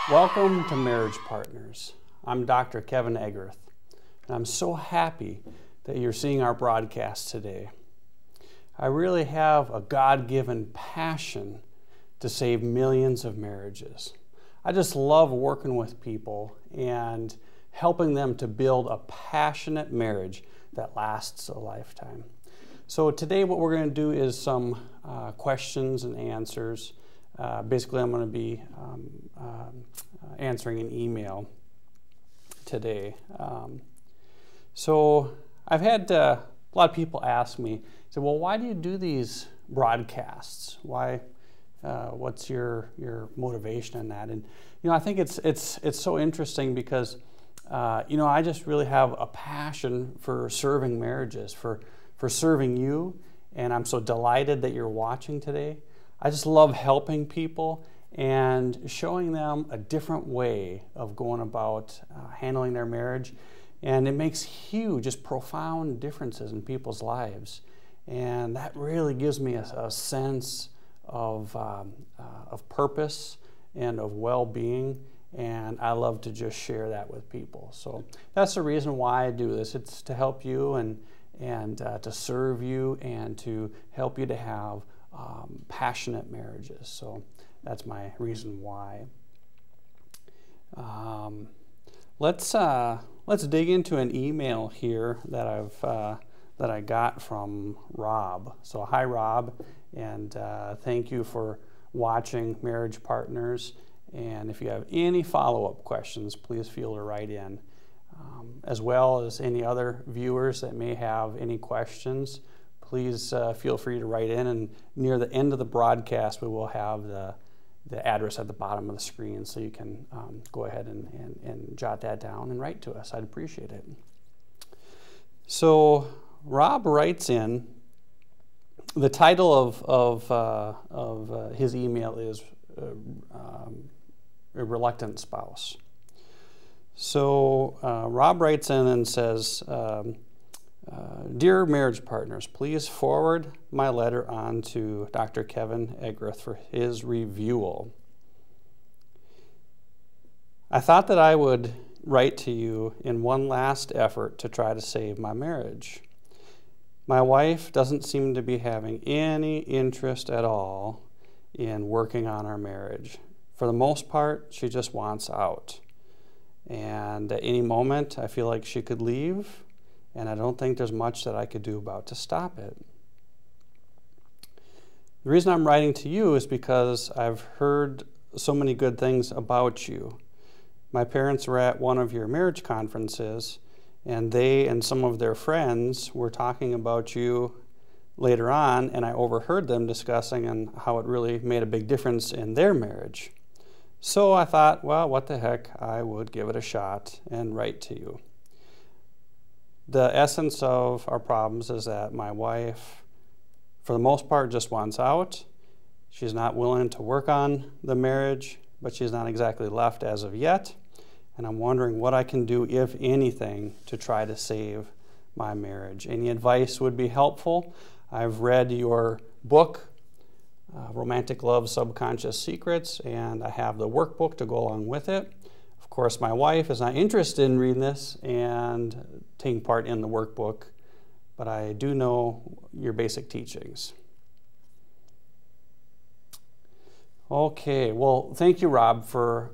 Welcome to Marriage Partners. I'm Dr. Kevin Egrath, and I'm so happy that you're seeing our broadcast today. I really have a God-given passion to save millions of marriages. I just love working with people and helping them to build a passionate marriage that lasts a lifetime. So today what we're going to do is some questions and answers. Basically, I'm going to be answering an email today. So I've had a lot of people ask me, say, well, why do you do these broadcasts? Why? What's your motivation in that? And I think it's so interesting because I just really have a passion for serving marriages, for serving you, and I'm so delighted that you're watching today. I just love helping people and showing them a different way of going about handling their marriage, and it makes huge, just profound differences in people's lives, and that really gives me a sense of purpose and of well-being, and I love to just share that with people. So that's the reason why I do this. It's to help you and to serve you and to help you to have passionate marriages. So that's my reason why. Let's dig into an email here that I got from Rob. So hi, Rob, and thank you for watching Marriage Partners. And if you have any follow-up questions, please feel to write in. As well as any other viewers that may have any questions, please feel free to write in, and near the end of the broadcast we will have the address at the bottom of the screen, so you can go ahead and jot that down and write to us. I'd appreciate it. So Rob writes in, the title of his email is A Reluctant Spouse. So Rob writes in and says, Dear Marriage Partners, please forward my letter on to Dr. Kevin Egrath for his review. I thought that I would write to you in one last effort to try to save my marriage. My wife doesn't seem to be having any interest at all in working on our marriage. For the most part, she just wants out. And at any moment, I feel like she could leave, and I don't think there's much that I could do about to stop it. The reason I'm writing to you is because I've heard so many good things about you. My parents were at one of your marriage conferences, and they and some of their friends were talking about you later on, and I overheard them discussing and how it really made a big difference in their marriage. So I thought, well, what the heck, I would give it a shot and write to you. The essence of our problems is that my wife, for the most part, just wants out. She's not willing to work on the marriage, but she's not exactly left as of yet. And I'm wondering what I can do, if anything, to try to save my marriage. Any advice would be helpful. I've read your book, Romantic Love, Subconscious Secrets, and I have the workbook to go along with it. Of course, my wife is not interested in reading this and taking part in the workbook, but I do know your basic teachings. Okay, well, thank you, Rob, for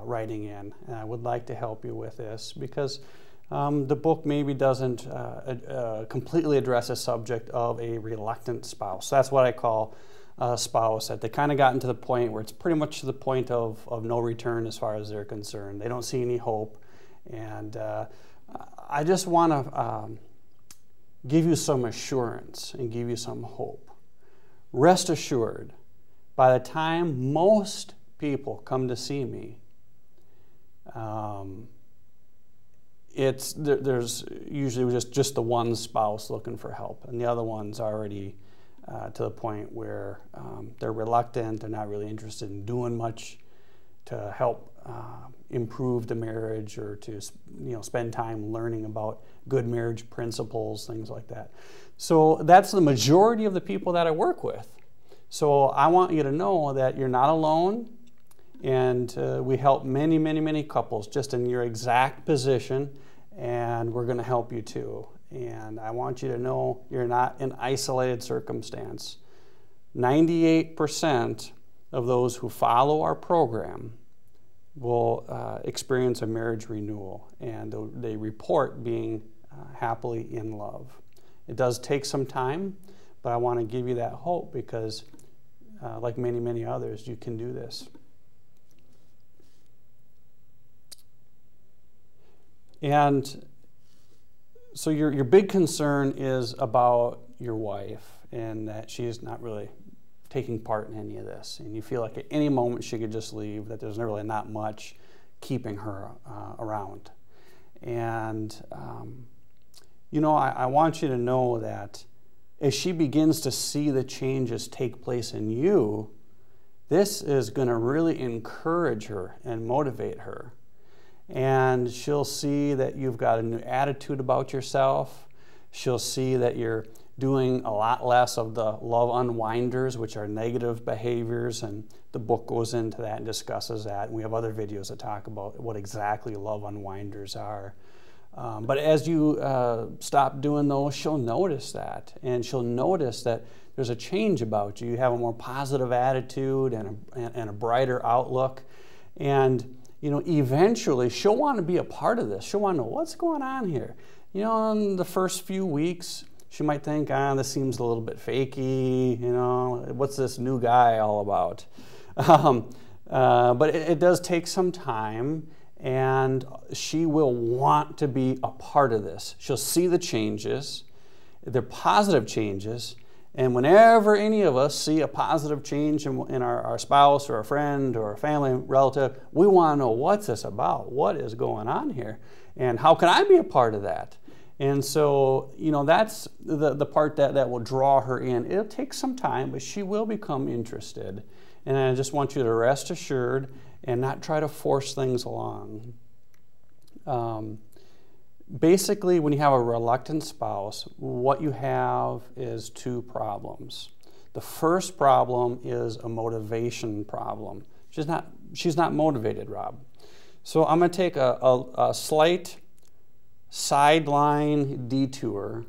writing in. And I would like to help you with this because the book maybe doesn't completely address the subject of a reluctant spouse. That's what I call a spouse that they kind of gotten to the point where it's pretty much to the point of no return as far as they're concerned. They don't see any hope. And I just want to give you some assurance and give you some hope. Rest assured, by the time most people come to see me, there's usually just the one spouse looking for help, and the other one's already to the point where they're reluctant, they're not really interested in doing much to help improve the marriage or to spend time learning about good marriage principles, things like that. So that's the majority of the people that I work with. So I want you to know that you're not alone, And we help many, many, many couples just in your exact position, and we're going to help you too. And I want you to know you're not an isolated circumstance. 98% of those who follow our program will experience a marriage renewal, and they report being happily in love. It does take some time, but I want to give you that hope because like many, many others, you can do this. And so your big concern is about your wife and that she's not really taking part in any of this. And you feel like at any moment she could just leave, that there's really not much keeping her around. And, you know, I want you to know that as she begins to see the changes take place in you, this is going to really encourage her and motivate her. And she'll see that you've got a new attitude about yourself. She'll see that you're doing a lot less of the love unwinders, which are negative behaviors, and the book goes into that and discusses that. And we have other videos that talk about what exactly love unwinders are. But as you stop doing those, she'll notice that, and she'll notice that there's a change about you. You have a more positive attitude and a brighter outlook, and you know, eventually she'll want to be a part of this. She'll want to know what's going on here. You know, in the first few weeks, she might think, this seems a little bit fakey. You know, what's this new guy all about? But it does take some time, and she will want to be a part of this. She'll see the changes. They're positive changes. And whenever any of us see a positive change in our spouse or a friend or a family relative, we want to know, what's this about? What is going on here? And how can I be a part of that? And so, you know, that's the part that will draw her in. It'll take some time, but she will become interested. And I just want you to rest assured and not try to force things along. Basically, when you have a reluctant spouse, what you have is two problems. The first problem is a motivation problem. She's not motivated, Rob. So I'm going to take a slight sideline detour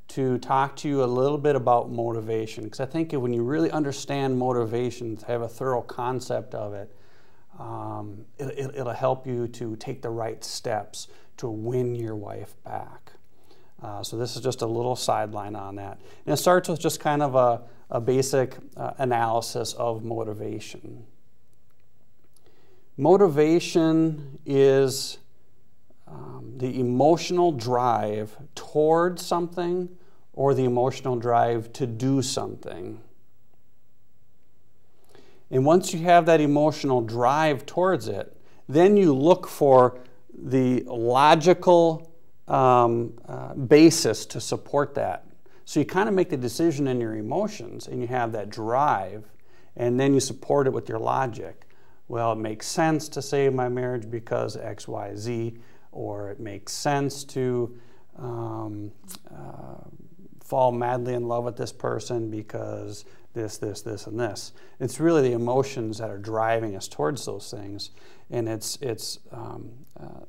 to talk to you a little bit about motivation, because I think when you really understand motivation, to have a thorough concept of it, it'll help you to take the right steps to win your wife back. So this is just a little sideline on that. And it starts with just kind of a basic analysis of motivation. Motivation is the emotional drive toward something or the emotional drive to do something. And once you have that emotional drive towards it, then you look for the logical basis to support that. So you kind of make the decision in your emotions, and you have that drive, and then you support it with your logic. Well, it makes sense to save my marriage because X, Y, Z, or it makes sense to fall madly in love with this person because this, and this. It's really the emotions that are driving us towards those things, and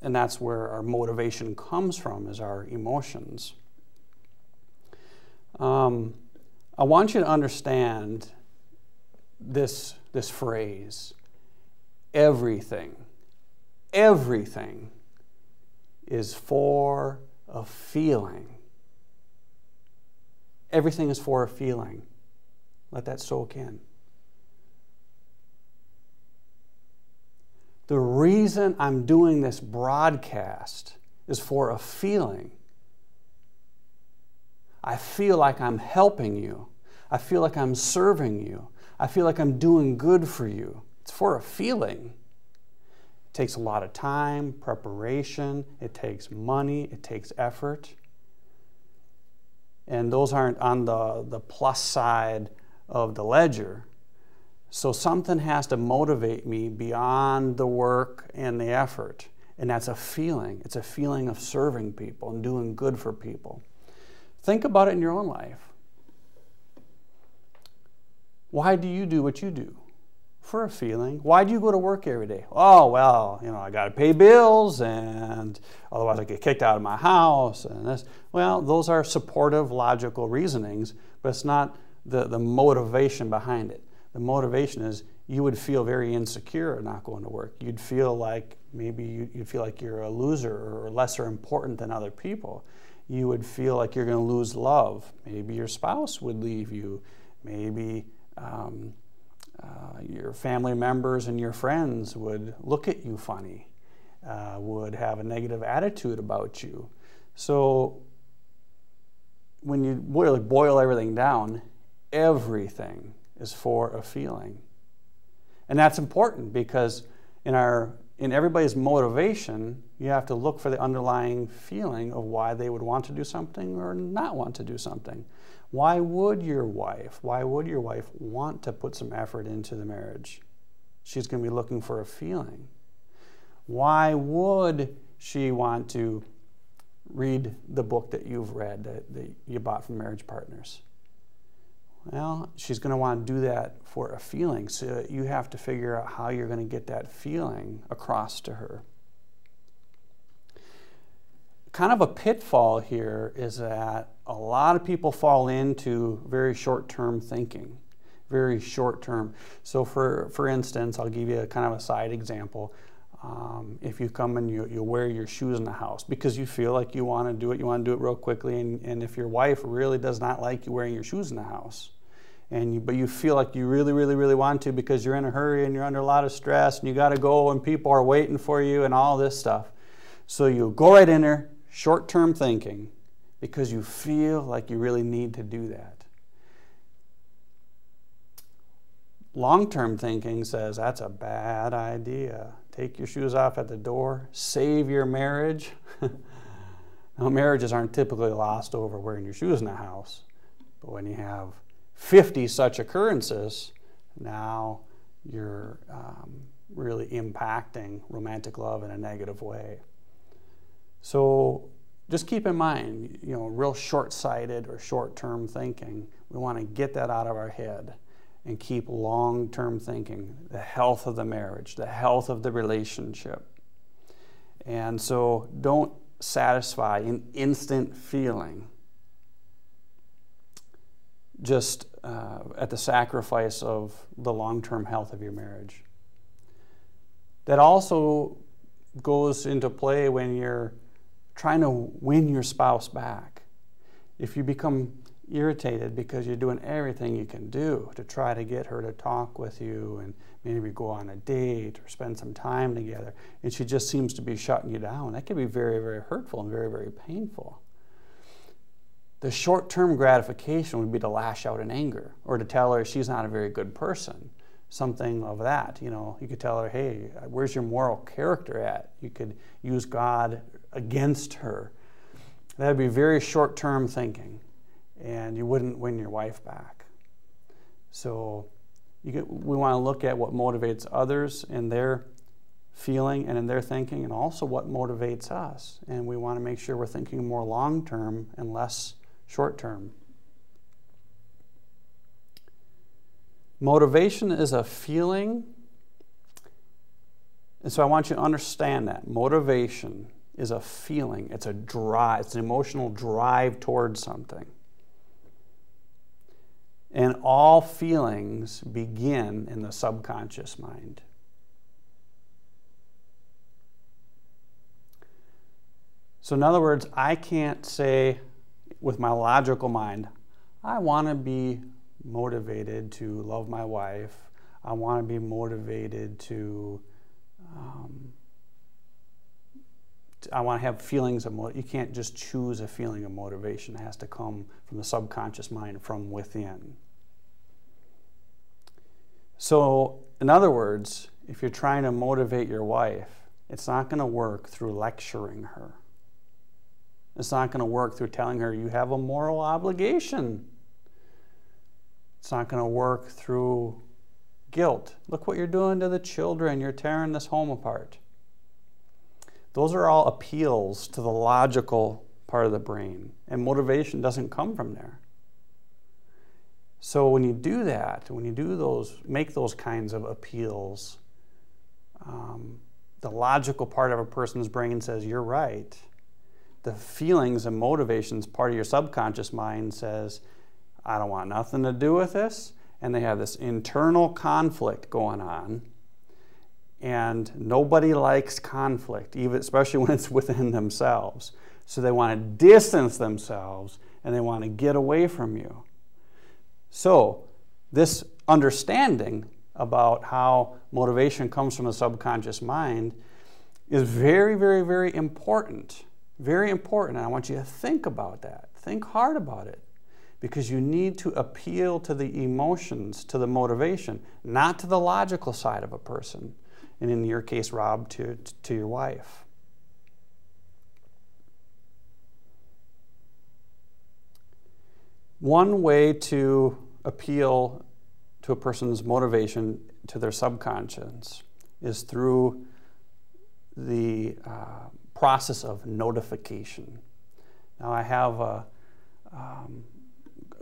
and that's where our motivation comes from, is our emotions. I want you to understand this phrase: everything is for a feeling. Everything is for a feeling. Let that soak in. The reason I'm doing this broadcast is for a feeling. I feel like I'm helping you. I feel like I'm serving you. I feel like I'm doing good for you. It's for a feeling. It takes a lot of time, preparation, it takes money, it takes effort. And those aren't on the plus side of the ledger. So something has to motivate me beyond the work and the effort. And that's a feeling. It's a feeling of serving people and doing good for people. Think about it in your own life. Why do you do what you do? For a feeling. Why do you go to work every day? Oh, well, I got to pay bills, and otherwise I get kicked out of my house, and this. Well, those are supportive, logical reasonings, but it's not the motivation behind it. The motivation is you would feel very insecure not going to work. You'd feel like maybe you'd feel like you're a loser or lesser important than other people. You would feel like you're going to lose love. Maybe your spouse would leave you. Maybe your family members and your friends would look at you funny, would have a negative attitude about you. So when you boil everything down, everything is for a feeling. And that's important because in everybody's motivation, you have to look for the underlying feeling of why they would want to do something or not want to do something. Why would your wife want to put some effort into the marriage? She's going to be looking for a feeling. Why would she want to read the book that you've read, that you bought from Marriage Partners? Well, she's going to want to do that for a feeling, so you have to figure out how you're going to get that feeling across to her. Kind of a pitfall here is that a lot of people fall into very short-term thinking, very short-term. So for instance, I'll give you a kind of a side example. If you come and you wear your shoes in the house because you feel like you want to do it real quickly, and if your wife really does not like you wearing your shoes in the house, but you feel like you really, really, really want to because you're in a hurry and you're under a lot of stress and you got to go and people are waiting for you and all this stuff. So you go right in there, short-term thinking, because you feel like you really need to do that. Long-term thinking says that's a bad idea. Take your shoes off at the door, save your marriage. Now, marriages aren't typically lost over wearing your shoes in the house, but when you have 50 such occurrences, now you're really impacting romantic love in a negative way. So just keep in mind, real short-sighted or short-term thinking, we want to get that out of our head and keep long-term thinking, the health of the marriage, the health of the relationship. And so don't satisfy an instant feeling just at the sacrifice of the long-term health of your marriage. That also goes into play when you're trying to win your spouse back. If you become irritated because you're doing everything you can do to try to get her to talk with you and maybe go on a date or spend some time together, and she just seems to be shutting you down, that can be very, very hurtful and very, very painful. The short-term gratification would be to lash out in anger or to tell her she's not a very good person, something of that. You could tell her, hey, where's your moral character at? You could use God against her. That would be very short-term thinking, and you wouldn't win your wife back. So we want to look at what motivates others in their feeling and in their thinking, and also what motivates us. And we want to make sure we're thinking more long-term and less short-term. Motivation is a feeling, and so I want you to understand that. Motivation is a feeling. It's a drive. It's an emotional drive towards something. And all feelings begin in the subconscious mind. So in other words, I can't say with my logical mind, I want to be motivated to love my wife. I want to be motivated to I want to have feelings of motivation. You can't just choose a feeling of motivation. It has to come from the subconscious mind, from within. So, in other words, if you're trying to motivate your wife, it's not going to work through lecturing her. It's not going to work through telling her you have a moral obligation. It's not going to work through guilt. Look what you're doing to the children. You're tearing this home apart. Those are all appeals to the logical part of the brain, and motivation doesn't come from there. So when you do that, when you do those, make those kinds of appeals, the logical part of a person's brain says, you're right. The feelings and motivations part of your subconscious mind says, I don't want nothing to do with this. And they have this internal conflict going on. And nobody likes conflict, even especially when it's within themselves. So they want to distance themselves and they want to get away from you. So this understanding about how motivation comes from the subconscious mind is very, very, very important. Very important. And I want you to think about that. Think hard about it. Because you need to appeal to the emotions, to the motivation, not to the logical side of a person. And in your case, Rob, to your wife. One way to appeal to a person's motivation, to their subconscious, is through the process of notification. Now, I have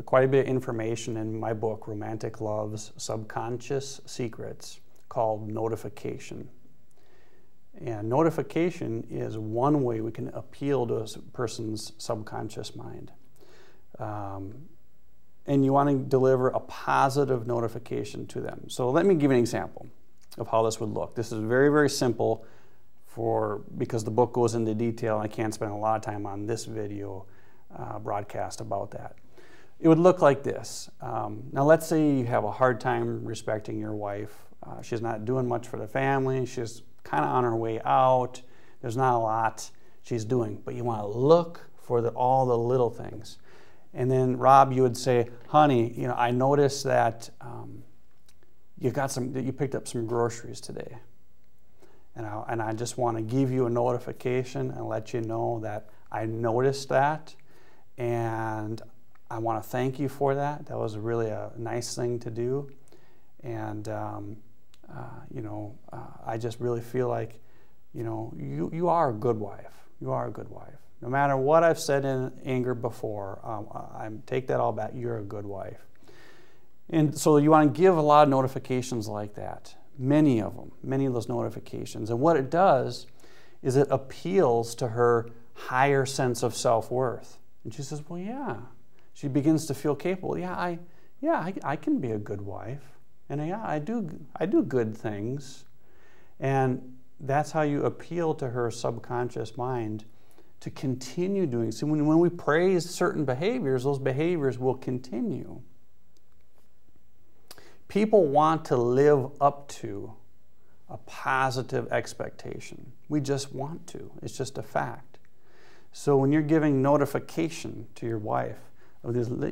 quite a bit of information in my book, Romantic Love's Subconscious Secrets, called notification. And notification is one way we can appeal to a person's subconscious mind. And you want to deliver a positive notification to them. So let me give you an example of how this would look. This is very, very simple because the book goes into detail. I can't spend a lot of time on this video broadcast about that. It would look like this. Now let's say you have a hard time respecting your wife. She's not doing much for the family. She's kind of on her way out. There's not a lot she's doing, but you want to look for all the little things. And then Rob, you would say, honey, I noticed that you picked up some groceries today. And I just want to give you a notification and let you know that I noticed that, and I want to thank you for that. That was really a nice thing to do. And, I just really feel like, you are a good wife. You are a good wife. No matter what I've said in anger before, I take that all back. You're a good wife. And so you want to give a lot of notifications like that. Many of them, many of those notifications. And what it does is it appeals to her higher sense of self-worth. And she says, well, yeah. She begins to feel capable. I can be a good wife. And yeah, I do good things. And that's how you appeal to her subconscious mind to continue doing. So when we praise certain behaviors, those behaviors will continue. People want to live up to a positive expectation. We just want to. It's just a fact. So when you're giving notification to your wife,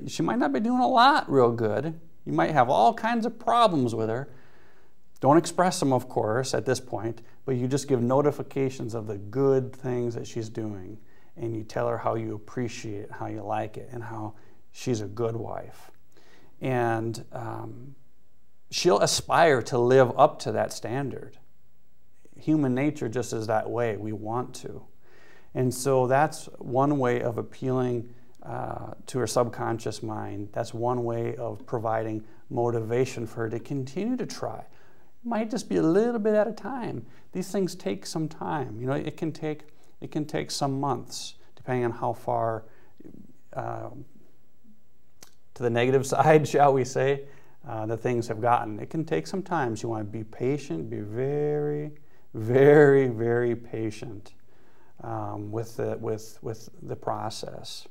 she might not be doing a lot real good. You might have all kinds of problems with her. Don't express them, of course, at this point, but you just give notifications of the good things that she's doing, and you tell her how you appreciate it, how you like it, and how she's a good wife. And she'll aspire to live up to that standard. Human nature just is that way. We want to. And so that's one way of appealing to her subconscious mind. That's one way of providing motivation for her to continue to try. It might just be a little bit at a time. These things take some time. It can take some months, depending on how far to the negative side, shall we say, the things have gotten. It can take some time. So you want to be patient, be very, very, very patient with the process.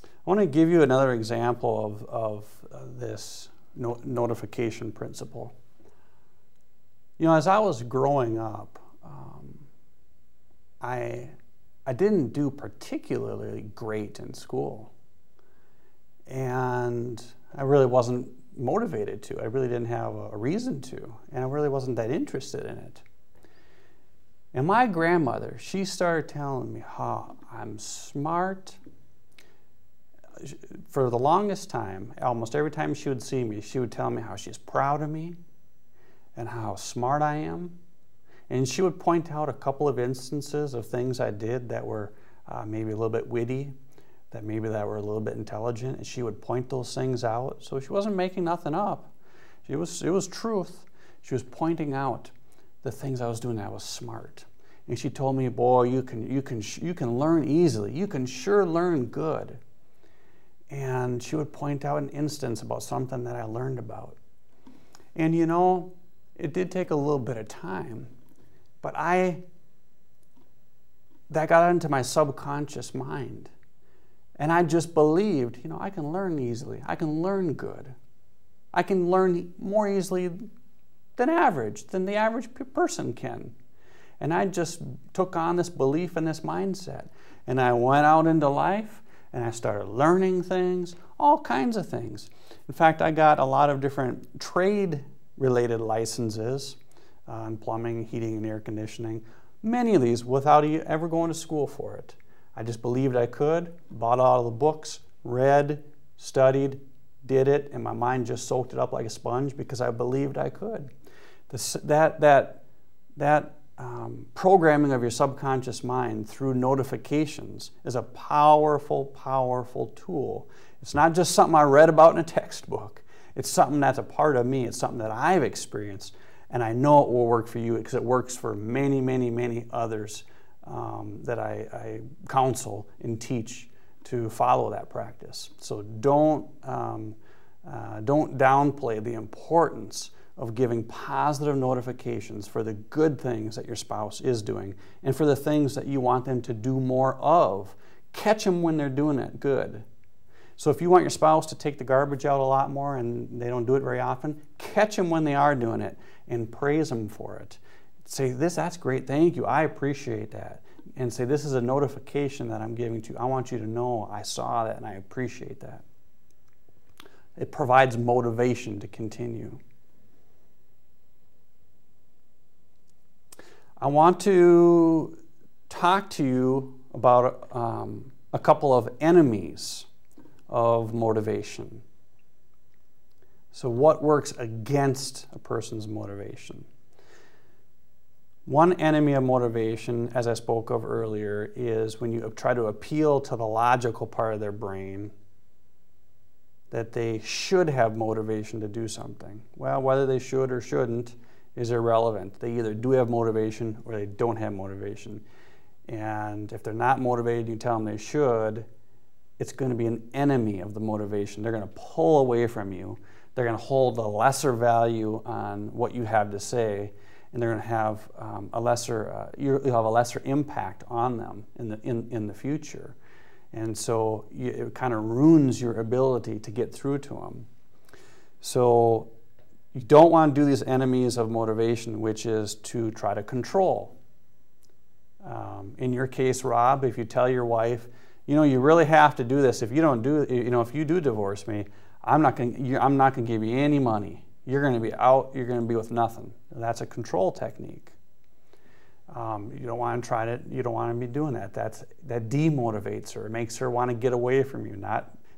I want to give you another example of this notification principle. As I was growing up, I didn't do particularly great in school. And I really wasn't motivated to. I really didn't have a reason to. And I really wasn't that interested in it. And my grandmother, she started telling me how I'm smart. For the longest time, almost every time she would see me, she would tell me how she's proud of me and how smart I am. And she would point out a couple of instances of things I did that were maybe a little bit witty, that maybe that were a little bit intelligent, and she would point those things out. So she wasn't making nothing up. It was truth. She was pointing out the things I was doing that was smart. And she told me, boy, you can learn easily. You can sure learn good. And she would point out an instance about something that I learned about. And you know, it did take a little bit of time, but that got into my subconscious mind. And I just believed, you know, I can learn easily. I can learn good. I can learn more easily than the average person can. And I just took on this belief and this mindset. And I went out into life and I started learning things, all kinds of things. In fact, I got a lot of different trade-related licenses in plumbing, heating, and air conditioning. Many of these without ever going to school for it. I just believed I could, bought all the books, read, studied, did it, and my mind just soaked it up like a sponge because I believed I could. That programming of your subconscious mind through notifications is a powerful, powerful tool. It's not just something I read about in a textbook. It's something that's a part of me. It's something that I've experienced, and I know it will work for you because it works for many, many, many others that I counsel and teach to follow that practice. So don't downplay the importance of giving positive notifications for the good things that your spouse is doing and for the things that you want them to do more of. Catch them when they're doing it good. So if you want your spouse to take the garbage out a lot more and they don't do it very often, catch them when they are doing it and praise them for it. Say, that's great, thank you, I appreciate that. And say, this is a notification that I'm giving to you. I want you to know I saw that and I appreciate that. It provides motivation to continue. I want to talk to you about a couple of enemies of motivation. So what works against a person's motivation? One enemy of motivation, as I spoke of earlier, is when you try to appeal to the logical part of their brain that they should have motivation to do something. Well, whether they should or shouldn't is irrelevant. They either do have motivation or they don't have motivation. And if they're not motivated, you tell them they should, it's going to be an enemy of the motivation. They're going to pull away from you. They're going to hold a lesser value on what you have to say, and they're going to have you'll have a lesser impact on them in the future. And so it kind of ruins your ability to get through to them. So you don't want to do these enemies of motivation, which is to try to control. In your case, Rob, if you tell your wife, you know, you really have to do this. If you don't do, you know, if you do divorce me, I'm not going to give you any money. You're going to be out. You're going to be with nothing. That's a control technique. You don't want to try to. You don't want to be doing that. That demotivates her. It makes her want to get away from you.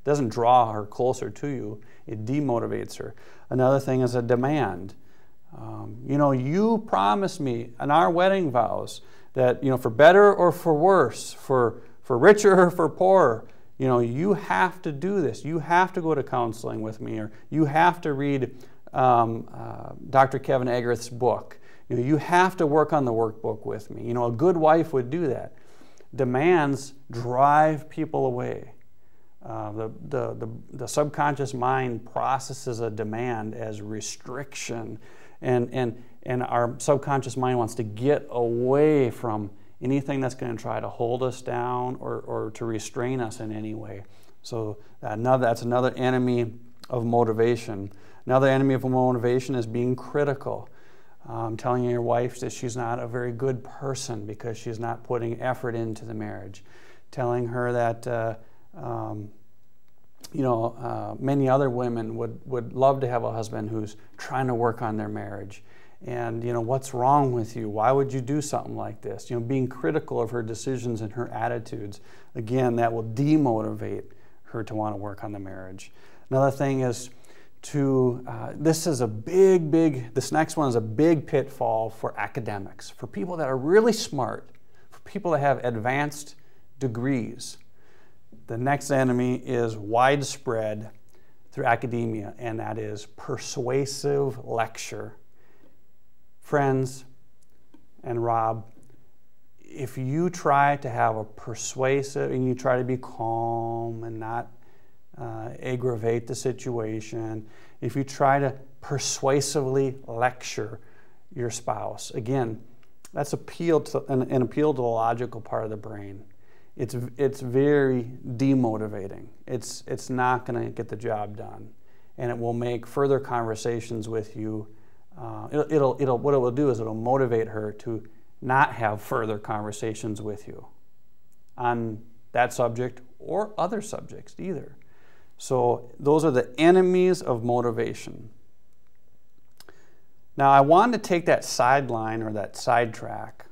Doesn't draw her closer to you. It demotivates her. Another thing is a demand. You know, you promised me in our wedding vows that, you know, for better or for worse, for richer or for poorer, you know, you have to do this. You have to go to counseling with me, or you have to read Dr. Kevin Egerth's book. You know, you have to work on the workbook with me. You know, a good wife would do that. Demands drive people away. The subconscious mind processes a demand as restriction, and our subconscious mind wants to get away from anything that's going to try to hold us down or to restrain us in any way. So that's another enemy of motivation. Another enemy of motivation is being critical. Telling your wife that she's not a very good person because she's not putting effort into the marriage. Telling her that many other women would love to have a husband who's trying to work on their marriage. And, you know, what's wrong with you? Why would you do something like this? You know, being critical of her decisions and her attitudes. Again, that will demotivate her to want to work on the marriage. Another thing is this next one is a big pitfall for academics, for people that are really smart, for people that have advanced degrees. The next enemy is widespread through academia, and that is persuasive lecture. Friends and Rob, if you try to have a persuasive, and you try to be calm and not aggravate the situation, if you try to persuasively lecture your spouse, again, that's an appeal to the logical part of the brain. It's very demotivating. It's not going to get the job done, and it will make further conversations with you. What it will do is it'll motivate her to not have further conversations with you on that subject or other subjects either. So those are the enemies of motivation. Now I wanted to take that sideline or that sidetrack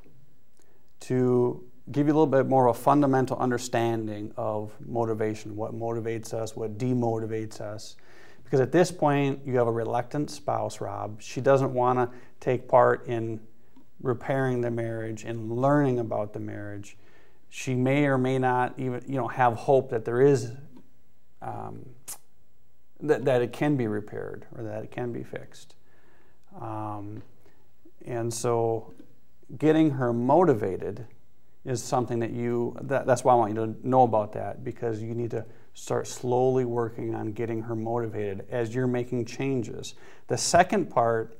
to give you a little bit more of a fundamental understanding of motivation, what motivates us, what demotivates us. Because at this point, you have a reluctant spouse, Rob. She doesn't want to take part in repairing the marriage and learning about the marriage. She may or may not even, have hope that there is, that it can be repaired or that it can be fixed. And so getting her motivated is something that's why I want you to know about that, because you need to start slowly working on getting her motivated as you're making changes. The second part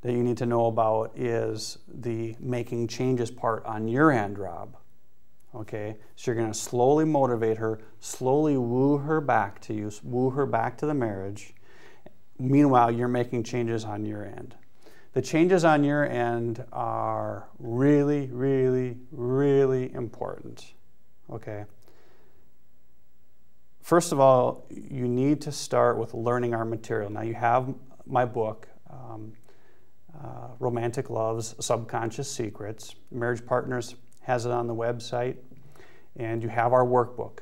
that you need to know about is the making changes part on your end, Rob. Okay, so you're going to slowly motivate her, slowly woo her back to you, woo her back to the marriage. Meanwhile, you're making changes on your end. The changes on your end are really, really, really important. Okay. First of all, you need to start with learning our material. Now you have my book, Romantic Love's Subconscious Secrets. Marriage Partners has it on the website, and you have our workbook.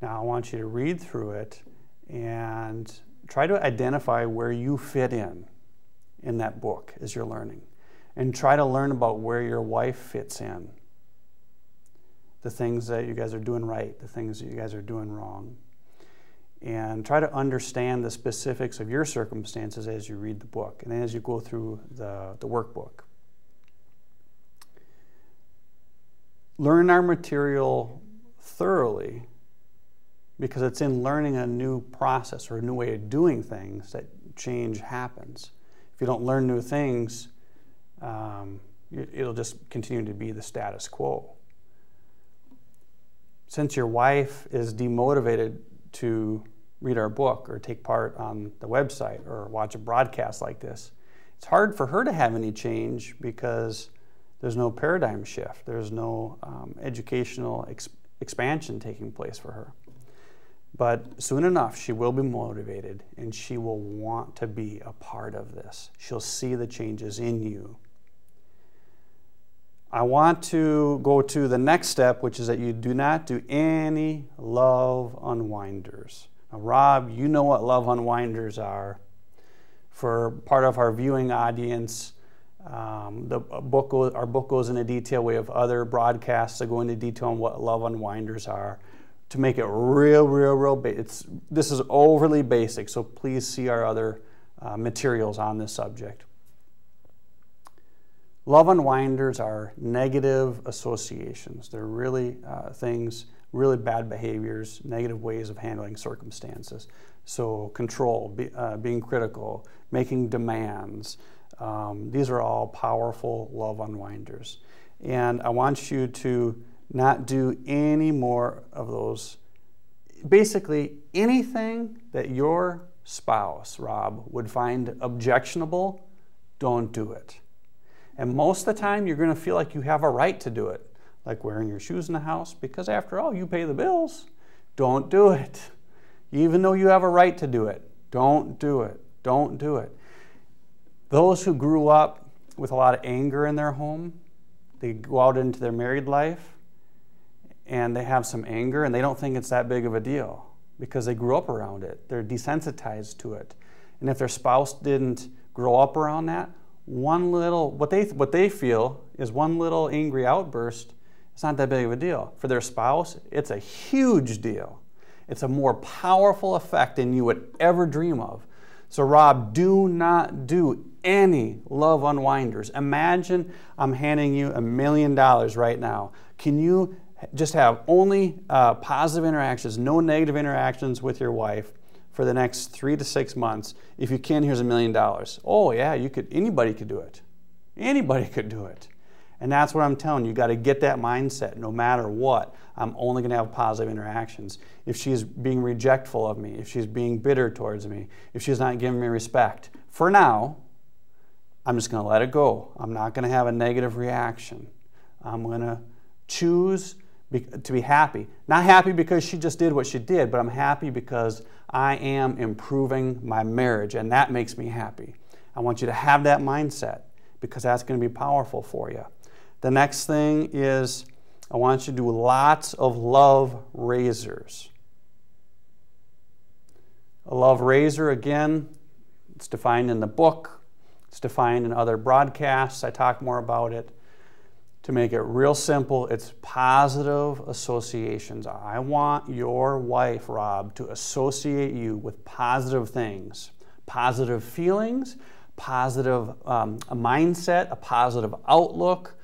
Now I want you to read through it and try to identify where you fit in that book as you're learning, and try to learn about where your wife fits in, the things that you guys are doing right, the things that you guys are doing wrong, and try to understand the specifics of your circumstances as you read the book and as you go through the workbook. Learn our material thoroughly, because it's in learning a new process or a new way of doing things that change happens. If you don't learn new things, it'll just continue to be the status quo. Since your wife is demotivated to read our book or take part on the website or watch a broadcast like this, it's hard for her to have any change because there's no paradigm shift. There's no educational expansion taking place for her. But soon enough, she will be motivated and she will want to be a part of this. She'll see the changes in you. I want to go to the next step, which is that you do not do any love unwinders. Now, Rob, you know what love unwinders are. For part of our viewing audience, our book goes into detail. We have other broadcasts that go into detail on what love unwinders are. To make it real basic. This is overly basic, so please see our other materials on this subject. Love unwinders are negative associations. They're really really bad behaviors, negative ways of handling circumstances. So control, being critical, making demands. These are all powerful love unwinders. And I want you to not do any more of those. Basically, anything that your spouse, Rob, would find objectionable, don't do it. And most of the time, you're going to feel like you have a right to do it, like wearing your shoes in the house, because after all, you pay the bills. Don't do it. Even though you have a right to do it, don't do it. Don't do it. Those who grew up with a lot of anger in their home, they go out into their married life, and they have some anger, and they don't think it's that big of a deal because they grew up around it. They're desensitized to it. And if their spouse didn't grow up around that, what they feel is one little angry outburst it's not that big of a deal. For their spouse, it's a huge deal. It's a more powerful effect than you would ever dream of. So Rob, do not do any love unwinders. Imagine I'm handing you $1 million right now. Can you just have only positive interactions, no negative interactions with your wife for the next 3 to 6 months? If you can, here's $1 million. Oh yeah, you could. Anybody could do it. Anybody could do it. And that's what I'm telling you. You got to get that mindset. No matter what, I'm only going to have positive interactions. If she's being rejectful of me, if she's being bitter towards me, if she's not giving me respect, for now, I'm just going to let it go. I'm not going to have a negative reaction. I'm going to choose to be happy. Not happy because she just did what she did, but I'm happy because I am improving my marriage, and that makes me happy. I want you to have that mindset because that's going to be powerful for you. The next thing is I want you to do lots of love raisers. A love raiser, again, it's defined in the book. It's defined in other broadcasts. I talk more about it. To make it real simple, it's positive associations. I want your wife, Rob, to associate you with positive things, positive feelings, positive a mindset, a positive outlook,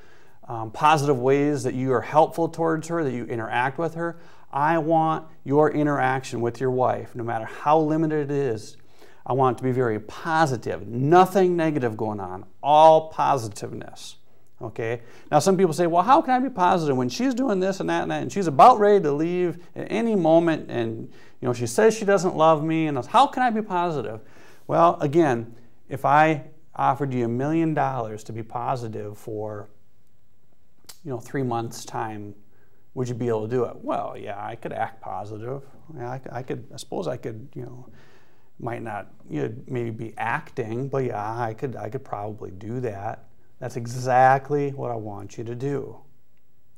positive ways that you are helpful towards her, that you interact with her. I want your interaction with your wife, no matter how limited it is, I want it to be very positive. Nothing negative going on. All positiveness. Okay? Now some people say, well, how can I be positive when she's doing this and that and she's about ready to leave at any moment and she says she doesn't love me and how can I be positive? Well, again, if I offered you $1 million to be positive for 3 months' time, would you be able to do it? Well, yeah, I could act positive. Yeah, I suppose I could, might not maybe be acting, but yeah, I could probably do that. That's exactly what I want you to do.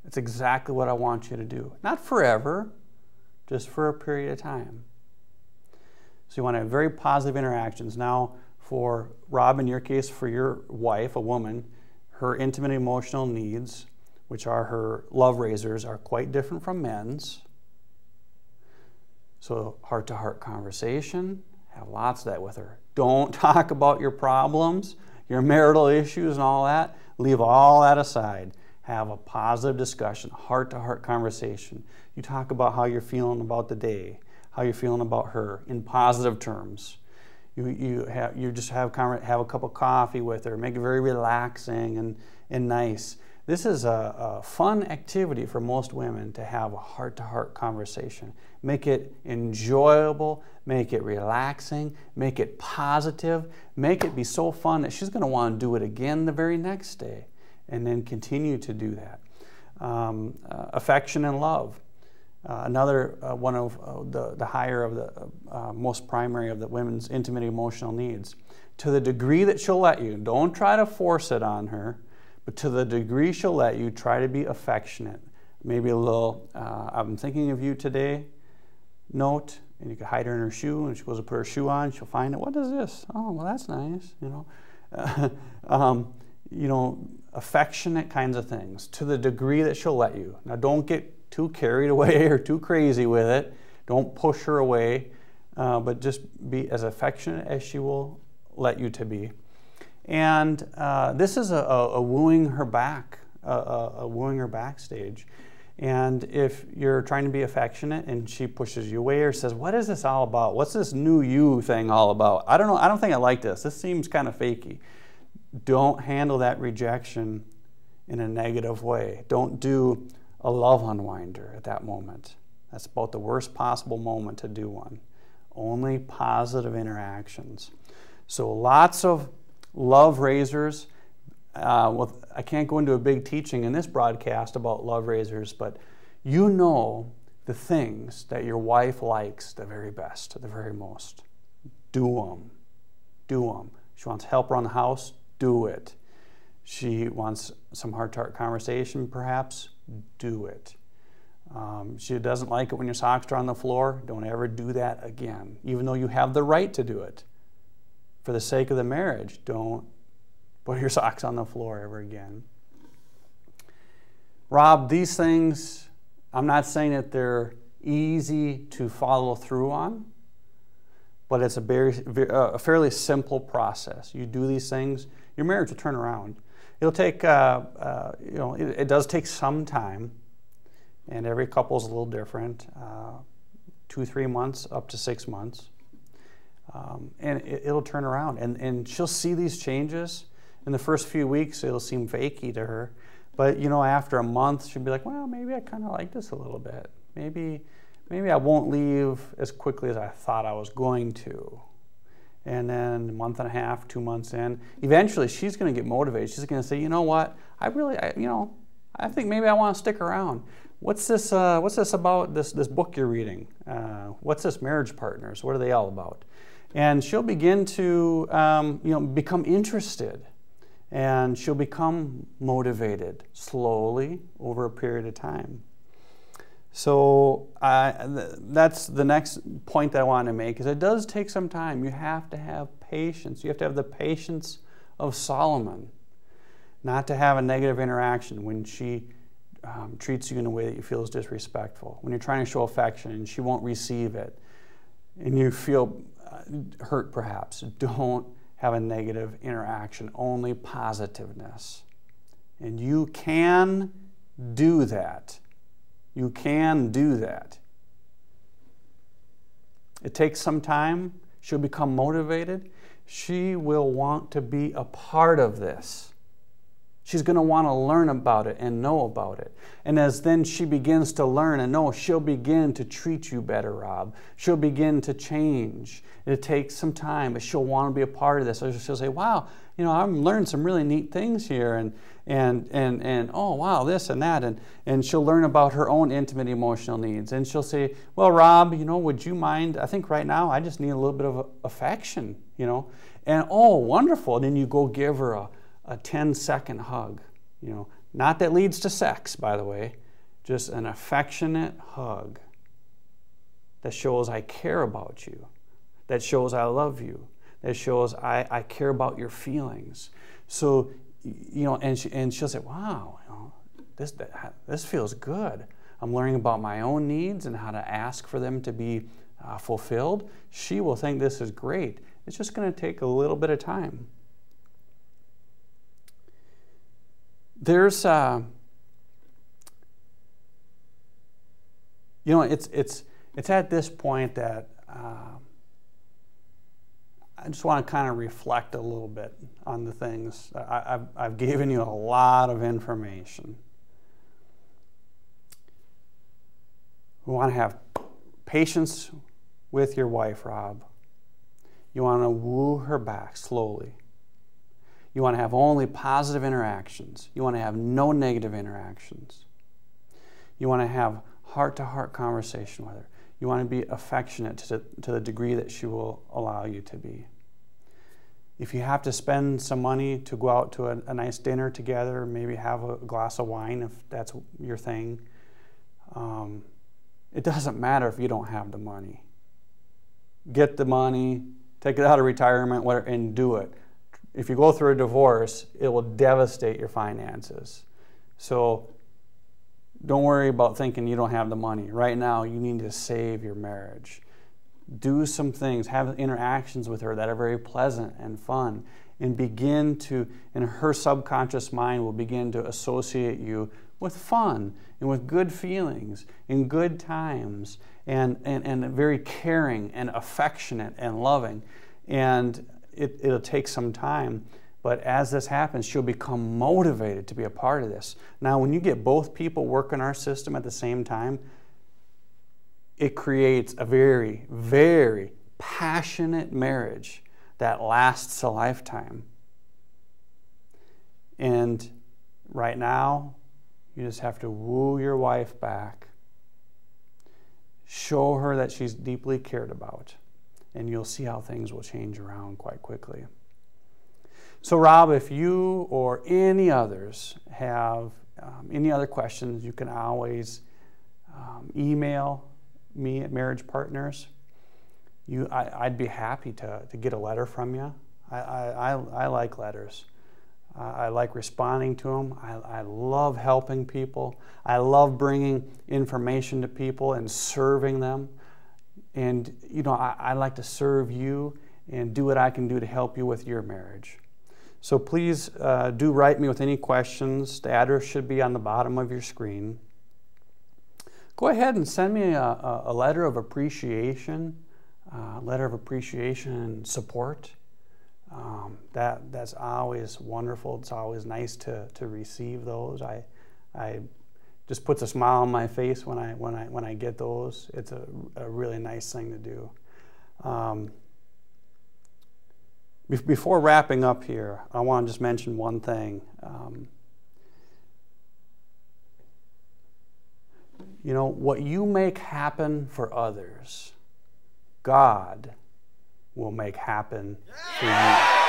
That's exactly what I want you to do. Not forever, just for a period of time. So you want to have very positive interactions. Now, for Rob, in your case, for your wife, a woman, her intimate emotional needs, which are her love raisers, are quite different from men's. So heart-to-heart conversation, have lots of that with her. Don't talk about your problems, your marital issues and all that. Leave all that aside. Have a positive discussion, heart-to-heart conversation. You talk about how you're feeling about the day, how you're feeling about her in positive terms. You just have a cup of coffee with her, make it very relaxing and nice. This is a fun activity for most women to have a heart-to-heart conversation. Make it enjoyable, make it relaxing, make it positive, make it be so fun that she's going to want to do it again the very next day, and then continue to do that. Affection and love. Another one of the higher of the most primary of the women's intimate emotional needs. To the degree that she'll let you, don't try to force it on her, but to the degree she'll let you, try to be affectionate. Maybe a little, I'm thinking of you today, note, and you can hide her in her shoe, and she goes to put her shoe on, she'll find it. What is this? Oh, well, that's nice, affectionate kinds of things, to the degree that she'll let you. Now, don't get too carried away or too crazy with it. Don't push her away, but just be as affectionate as she will let you to be. And this is a wooing her back, a wooing her back stage. And if you're trying to be affectionate and she pushes you away or says, what is this all about? What's this new you thing all about? I don't know. I don't think I like this. This seems kind of fakey. Don't handle that rejection in a negative way. Don't do a love unwinder at that moment. That's about the worst possible moment to do one. Only positive interactions. So lots of love raisers. I can't go into a big teaching in this broadcast about love raisers, but you know the things that your wife likes the very best, the very most. Do them. Do them. She wants help around the house, do it. She wants some heart-to-heart conversation, perhaps, do it. She doesn't like it when your socks are on the floor, don't ever do that again, even though you have the right to do it. For the sake of the marriage, don't put your socks on the floor ever again. Rob, these things, I'm not saying that they're easy to follow through on, but it's a fairly simple process. You do these things, your marriage will turn around. It'll take, it does take some time, and every couple is a little different, 2-3 months up to 6 months, and it'll turn around. And she'll see these changes. In the first few weeks, it'll seem fakey to her, but after a month, she'll be like, well, maybe I kind of like this a little bit. Maybe I won't leave as quickly as I thought I was going to. And then a month and a half, 2 months in, eventually she's going to get motivated. She's going to say, you know what? I think maybe I want to stick around. What's this about? This book you're reading? What's this Marriage Partners? What are they all about? And she'll begin to become interested, and she'll become motivated slowly over a period of time. So that's the next point that I want to make, is it does take some time. You have to have patience. You have to have the patience of Solomon, not to have a negative interaction when she treats you in a way that you feel is disrespectful, when you're trying to show affection and she won't receive it and you feel hurt perhaps. Don't have a negative interaction, only positiveness. And you can do that. You can do that. It takes some time. She'll become motivated. She will want to be a part of this. She's going to want to learn about it and know about it. And as then she begins to learn and know, she'll begin to treat you better, Rob. She'll begin to change. It takes some time, but she'll want to be a part of this. So she'll say, wow, I'm learning some really neat things here, and oh, wow, this and that. And she'll learn about her own intimate emotional needs. And she'll say, well, Rob, would you mind? I think right now I just need a little bit of affection, And oh, wonderful. And then you go give her a 10-second hug, not that leads to sex, by the way, just an affectionate hug that shows I care about you, that shows I love you, that shows I care about your feelings. So, and she'll say, wow, this feels good. I'm learning about my own needs and how to ask for them to be fulfilled. She will think this is great. It's just going to take a little bit of time. There's, it's at this point that I just want to kind of reflect a little bit on the things. I've given you a lot of information. We want to have patience with your wife, Rob. You want to woo her back slowly. You want to have only positive interactions. You want to have no negative interactions. You want to have heart-to-heart conversation with her. You want to be affectionate to the degree that she will allow you to be. If you have to spend some money to go out to a nice dinner together, maybe have a glass of wine if that's your thing, it doesn't matter if you don't have the money. Get the money, take it out of retirement, and do it. If you go through a divorce, it will devastate your finances. So don't worry about thinking you don't have the money. Right now, you need to save your marriage. Do some things, have interactions with her that are very pleasant and fun, and begin to, in her subconscious mind, will begin to associate you with fun and with good feelings and good times and very caring and affectionate and loving. And it'll take some time, but as this happens, she'll become motivated to be a part of this. Now, when you get both people working our system at the same time, it creates a very, very passionate marriage that lasts a lifetime. And right now, you just have to woo your wife back. Show her that she's deeply cared about. And you'll see how things will change around quite quickly. So Rob, if you or any others have any other questions, you can always email me at Marriage Partners. I'd be happy to get a letter from you. I like letters. I like responding to them. I love helping people. I love bringing information to people and serving them. And, you know, I like to serve you and do what I can do to help you with your marriage. So please do write me with any questions. The address should be on the bottom of your screen. Go ahead and send me a letter of appreciation, and support. That's always wonderful. It's always nice to receive those. I just puts a smile on my face when I get those. It's a really nice thing to do. Before wrapping up here, I want to just mention one thing. You know, what you make happen for others, God will make happen for you.